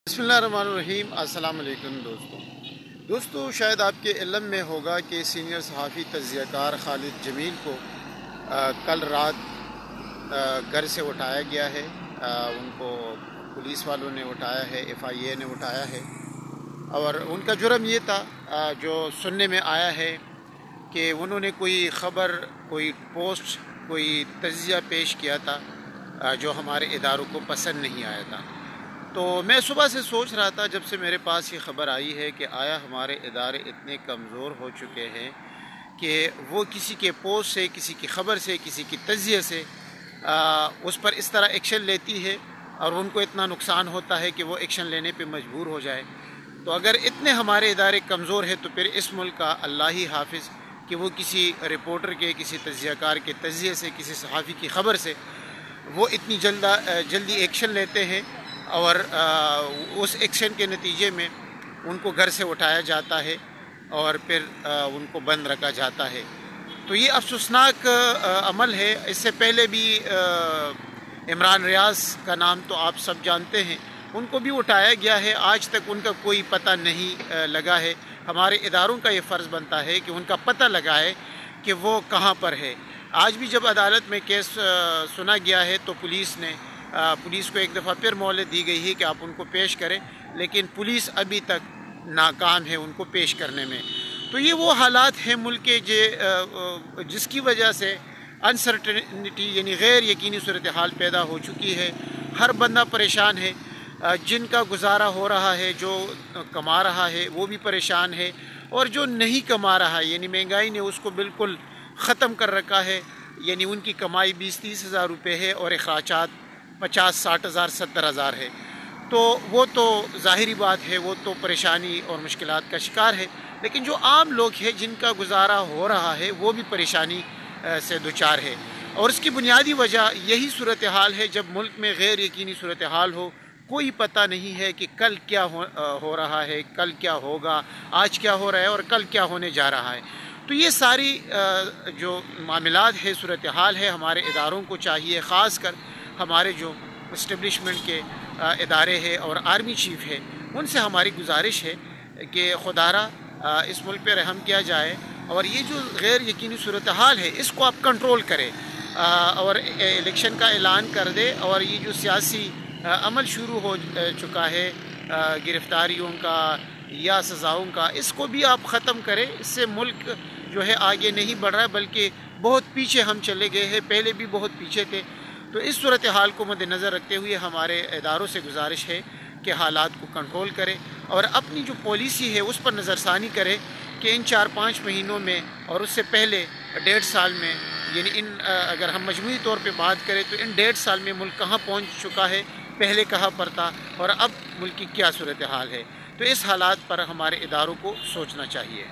बिस्मिल्लाहिर्रहमानिर्रहीम। अस्सलाम वालेकुम दोस्तों, शायद आपके इल्म में होगा कि सीनियर सहाफ़ी तज़कियाकार खालिद जमील को कल रात घर से उठाया गया है। उनको पुलिस वालों ने उठाया है, FIA ने उठाया है और उनका जुर्म ये था जो सुनने में आया है कि उन्होंने कोई ख़बर, कोई पोस्ट, कोई तज़किया पेश किया था जो हमारे इदारों को पसंद नहीं आया था। तो मैं सुबह से सोच रहा था, जब से मेरे पास ये ख़बर आई है कि आया हमारे इदारे इतने कमज़ोर हो चुके हैं कि वो किसी के पोस्ट से, किसी की ख़बर से, किसी की तज़किये से उस पर इस तरह एक्शन लेती है और उनको इतना नुकसान होता है कि वो एक्शन लेने पे मजबूर हो जाए। तो अगर इतने हमारे इदारे कमज़ोर हैं तो फिर इस मुल्क का अल्लाह ही हाफिज़ कि वो किसी रिपोर्टर के, किसी तज़कियाकार के तज़किये से, किसी सहाफ़ी की ख़बर से वो इतनी जल्दी एक्शन लेते हैं और उस एक्शन के नतीजे में उनको घर से उठाया जाता है और फिर उनको बंद रखा जाता है। तो ये अफसोसनाक अमल है। इससे पहले भी इमरान रियाज का नाम तो आप सब जानते हैं, उनको भी उठाया गया है, आज तक उनका कोई पता नहीं लगा है। हमारे इदारों का ये फ़र्ज़ बनता है कि उनका पता लगाए कि वो कहाँ पर है। आज भी जब अदालत में केस सुना गया है तो पुलिस को एक दफ़ा फिर मोहलत दी गई है कि आप उनको पेश करें, लेकिन पुलिस अभी तक नाकाम है उनको पेश करने में। तो ये वो हालात हैं मुल्क के जिसकी वजह से अनसर्टेनिटी यानी गैर यकीनी सूरत हाल पैदा हो चुकी है। हर बंदा परेशान है, जिनका गुजारा हो रहा है, जो कमा रहा है वो भी परेशान है, और जो नहीं कमा रहा है यानी महंगाई ने उसको बिल्कुल ख़त्म कर रखा है। यानी उनकी कमाई 20-30 हज़ार रुपये है और अखराजात 50-60 हज़ार 70 हज़ार है। तो वो तो ज़ाहिरी बात है, वो तो परेशानी और मुश्किलात का शिकार है। लेकिन जो आम लोग हैं जिनका गुजारा हो रहा है वो भी परेशानी से दुचार है, और इसकी बुनियादी वजह यही सूरत हाल है। जब मुल्क में गैर यकीनी सूरत हाल हो, कोई पता नहीं है कि कल क्या हो रहा है, कल क्या होगा, आज क्या हो रहा है और कल क्या होने जा रहा है। तो ये सारी जो मामलात है, सूरत हाल है, हमारे इदारों को चाहिए, ख़ास कर हमारे जो इस्टेब्लिशमेंट के इदारे हैं और आर्मी चीफ़ है, उनसे हमारी गुजारिश है कि खुदारा इस मुल्क पे रहम किया जाए और ये जो गैर यकीनी सूरत हाल है इसको आप कंट्रोल करें और इलेक्शन का ऐलान कर दे। और ये जो सियासी अमल शुरू हो चुका है गिरफ़्तारियों का या सज़ाओं का, इसको भी आप ख़त्म करें। इससे मुल्क जो है आगे नहीं बढ़ रहा है बल्कि बहुत पीछे हम चले गए हैं, पहले भी बहुत पीछे थे। तो इस सूरत हाल को मद्देनज़र रखते हुए हमारे इदारों से गुजारिश है कि हालात को कंट्रोल करें और अपनी जो पॉलिसी है उस पर नज़रसानी करें कि इन 4-5 महीनों में और उससे पहले 1.5 साल में, यानी अगर हम मजमूई तौर पे बात करें तो इन 1.5 साल में मुल्क कहाँ पहुँच चुका है, पहले कहाँ पर था और अब मुल्क की क्या सूरत हाल है। तो इस हालात पर हमारे इदारों को सोचना चाहिए।